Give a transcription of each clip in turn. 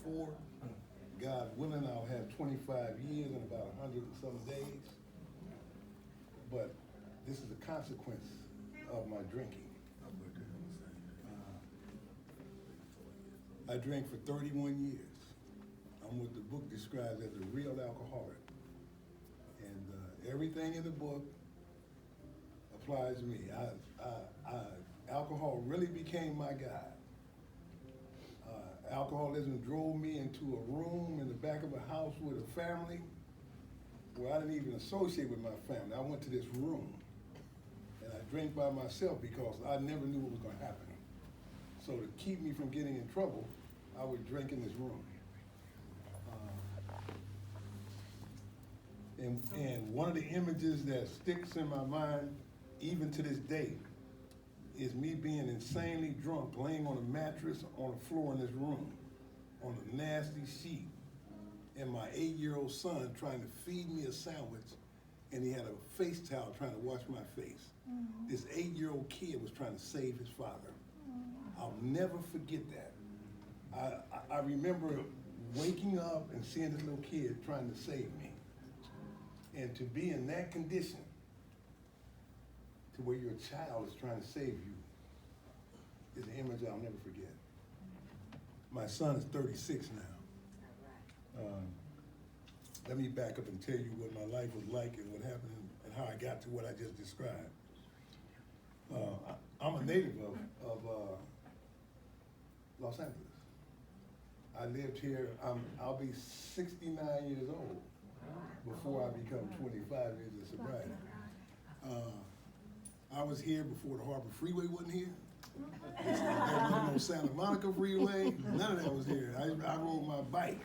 34. God willing, I'll have 25 years and about 100 and some days. But this is a consequence of my drinking. I drank for 31 years. I'm what the book describes as a real alcoholic. And everything in the book applies to me. Alcohol really became my guide. Alcoholism drove me into a room in the back of a house with a family where I didn't even associate with my family. I went to this room and I drank by myself because I never knew what was going to happen. So to keep me from getting in trouble, I would drink in this room. And one of the images that sticks in my mind, even to this day, is me being insanely drunk, laying on a mattress on the floor in this room, on a nasty sheet, and my 8-year-old son trying to feed me a sandwich, and he had a face towel trying to wash my face. Mm-hmm. This 8-year-old kid was trying to save his father. Mm-hmm. I'll never forget that. I remember waking up and seeing this little kid trying to save me. And to be in that condition, to where your child is trying to save you, is an image I'll never forget. My son is 36 now. Let me back up and tell you what my life was like and what happened and how I got to what I just described. I'm a native of Los Angeles. I lived here, I'll be 69 years old before I become 25 years of sobriety. I was here before the Harbor Freeway wasn't here. There wasn't no Santa Monica Freeway. None of that was here. I rode my bike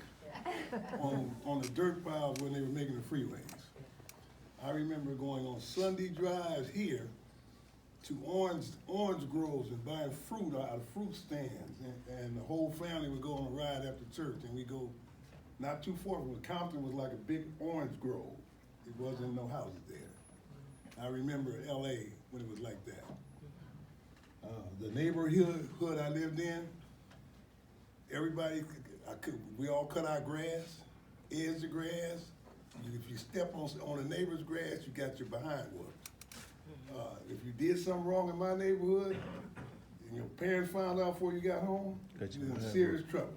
on the dirt piles when they were making the freeways. I remember going on Sunday drives here to orange groves and buying fruit out of fruit stands. And the whole family would go on a ride after church, and we go not too far from Compton was like a big orange grove. It wasn't no houses there. I remember LA when it was like that. The neighborhood I lived in, we all cut our grass, edge the grass. If you step on a neighbor's grass, you got your behind whooped. If you did something wrong in my neighborhood, and your parents found out before you got home, you were in serious trouble.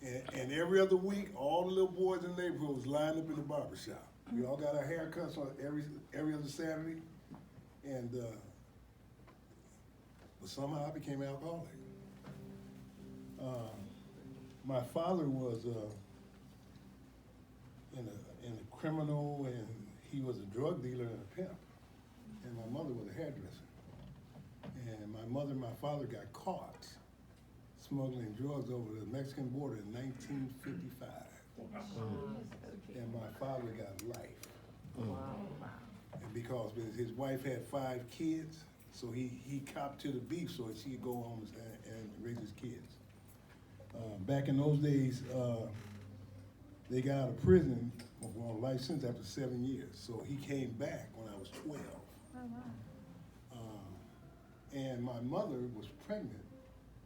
And every other week, all the little boys in the neighborhood was lined up in the barber shop. We all got our haircuts on every other Saturday, and but somehow I became alcoholic. My father was in a criminal, and he was a drug dealer and a pimp, and my mother was a hairdresser. And my father got caught smuggling drugs over the Mexican border in 1955. And my father got life. And because his wife had 5 kids, so he copped to the beef so that she could go home and raise his kids. Back in those days, they got out of prison on a life sentence after 7 years. So he came back when I was 12. And my mother was pregnant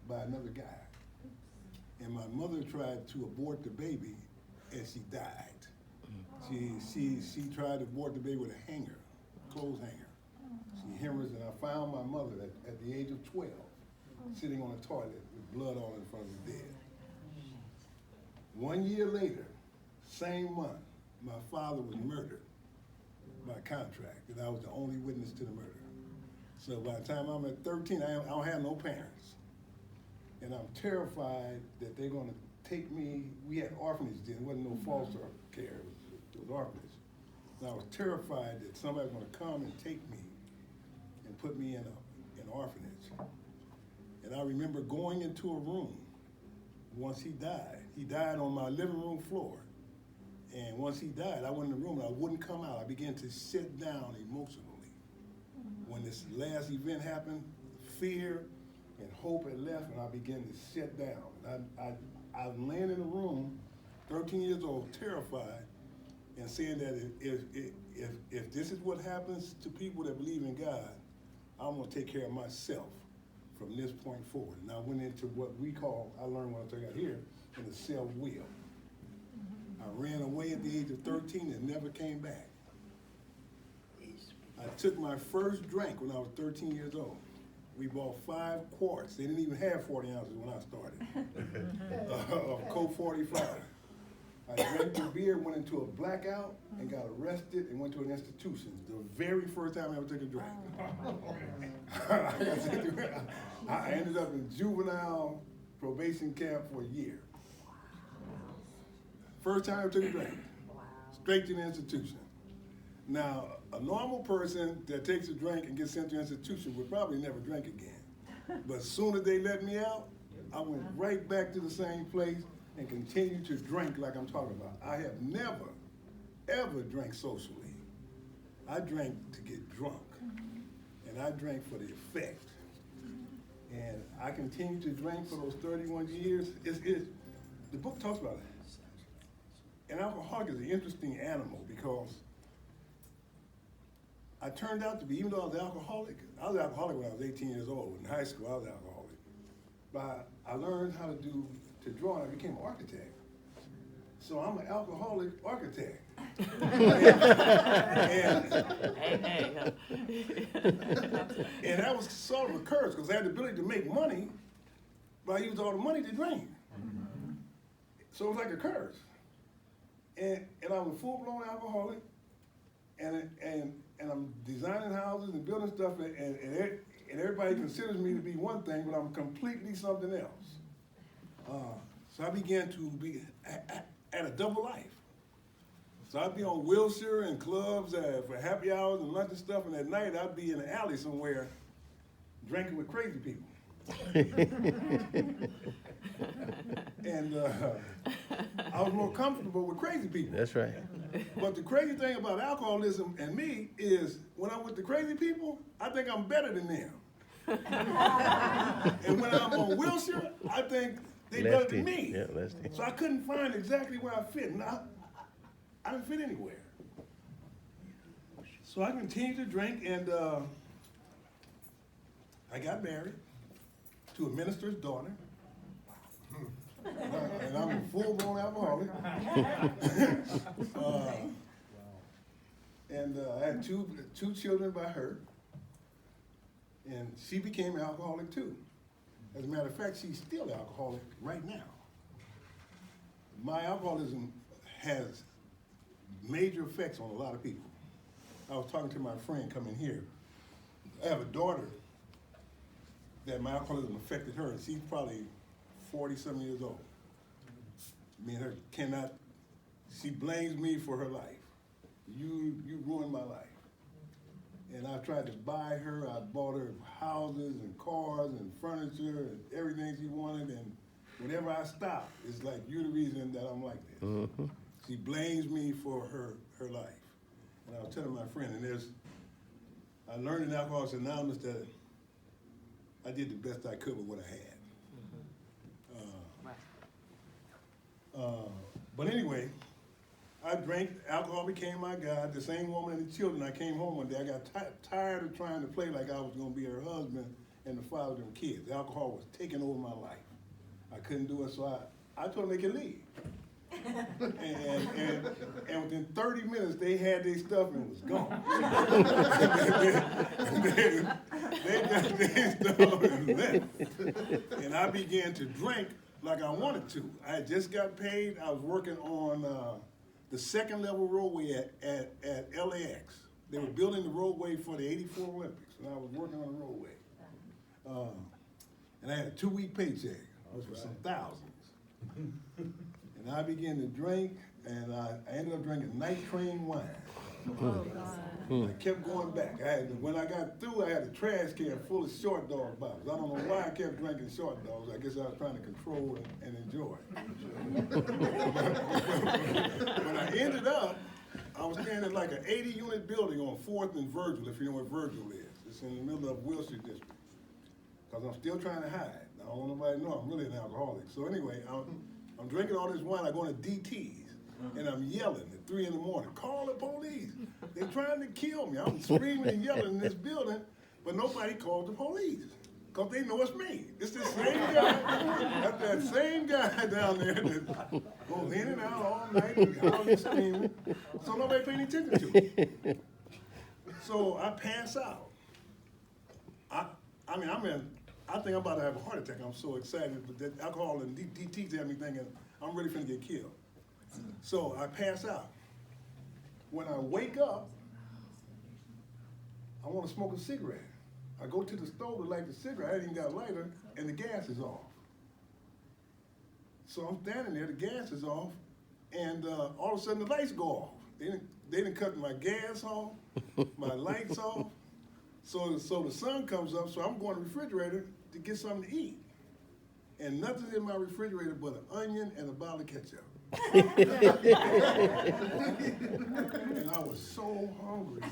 by another guy. And my mother tried to abort the baby, and she died. She tried to abort the baby with a hanger, clothes hanger. She hemorrhaged, and I found my mother at the age of 12, sitting on a toilet with blood all in front of her dead. 1 year later, same month, my father was murdered by contract, and I was the only witness to the murder. So by the time I'm at 13, I don't have no parents. And I'm terrified that they're gonna take me. We had orphanage then, it wasn't no foster care, it was orphanage. And I was terrified that somebody's gonna come and take me and put me in an orphanage. And I remember going into a room once he died. He died on my living room floor. And once he died, I went in the room and I wouldn't come out. I began to sit down emotionally. When this last event happened, fear and hope had left, and I began to shut down. And I was laying in the room, 13 years old, terrified, and saying that if this is what happens to people that believe in God, I'm gonna take care of myself from this point forward. And I went into what we call, I learned when I got here, and a self-will. I ran away at the age of 13 and never came back. I took my first drink when I was 13 years old. We bought 5 quarts. They didn't even have 40 ounces when I started, of Coke 45. I drank the beer, went into a blackout, and got arrested and went to an institution. The very first time I ever took a drink. I ended up in juvenile probation camp for a year. First time I ever took a drink. Straight to the institution. Now, a normal person that takes a drink and gets sent to an institution would probably never drink again. But as soon as they let me out, I went right back to the same place and continued to drink like I'm talking about. I have never, ever drank socially. I drank to get drunk. And I drank for the effect. And I continued to drink for those 31 years. The book talks about it. An alcoholic is an interesting animal because I turned out to be, even though I was an alcoholic when I was 18 years old. In high school, I was an alcoholic. But I learned how to draw, and I became an architect. So I'm an alcoholic architect. And that was sort of a curse because I had the ability to make money, but I used all the money to drink. So it was like a curse. And I was a full-blown alcoholic, and I'm designing houses and building stuff, and everybody considers me to be one thing, but I'm completely something else. So I began to be at a double life. So I'd be on Wilshire and clubs for happy hours and lunch and stuff, and at night I'd be in an alley somewhere drinking with crazy people. And I was more comfortable with crazy people. That's right. But the crazy thing about alcoholism and me is when I'm with the crazy people, I think I'm better than them. And when I'm on Wilshire, I think they're better than me. Yeah, Leslie. So I couldn't find exactly where I fit. And I didn't fit anywhere. So I continued to drink, and I got married to a minister's daughter. And I'm a full-blown alcoholic. And I had two children by her. And she became an alcoholic too. As a matter of fact, she's still an alcoholic right now. My alcoholism has major effects on a lot of people. I was talking to my friend coming here. I have a daughter that my alcoholism affected her, and she's probably 40-something years old. Me and her cannot, she blames me for her life. You ruined my life. And I tried to buy her, I bought her houses and cars and furniture and everything she wanted, and whenever I stop, it's like, you're the reason that I'm like this. Mm-hmm. She blames me for her life. And I was telling my friend, and I learned in Alcoholics Anonymous that I did the best I could with what I had. But anyway, I drank, alcohol became my God. The same woman and the children, I came home one day, I got tired of trying to play like I was gonna be her husband and the father of them kids. Alcohol was taking over my life. I couldn't do it, so I told them they could leave. and within 30 minutes, they had their stuff and it was gone. they got their stuff and left. And I began to drink like I wanted to. I had just got paid. I was working on the second level roadway at LAX. They were building the roadway for the '84 Olympics, and I was working on the roadway. And I had a 2-week paycheck, which was some thousands. And I began to drink, and I ended up drinking night train wine. Oh, God. I kept going back. When I got through, I had a trash can full of Short Dog bottles. I don't know why I kept drinking Short Dogs. I guess I was trying to control and enjoy. When I ended up, I was staying in like an 80-unit building on 4th and Virgil, if you know where Virgil is. It's in the middle of Wilshire District. Because I'm still trying to hide. I don't want nobody to know I'm really an alcoholic. So anyway, I'm drinking all this wine. I go to DT's. And I'm yelling at 3 in the morning, call the police. They're trying to kill me. I'm screaming and yelling in this building, but nobody called the police. because they know it's me. It's the same guy, that's that same guy down there that goes in and out all night and howls and screaming. So nobody paying attention to me. So I pass out. I think I'm about to have a heart attack. I'm so excited, but that alcohol and DT's had me thinking I'm really finna get killed. So I pass out. When I wake up, I want to smoke a cigarette. I go to the stove to light the cigarette. I ain't even got a lighter, and the gas is off. So I'm standing there, the gas is off, and all of a sudden the lights go off. They didn't cut my gas off, my lights off. So the sun comes up, so I'm going to the refrigerator to get something to eat. And nothing's in my refrigerator but an onion and a bottle of ketchup. And I was so hungry.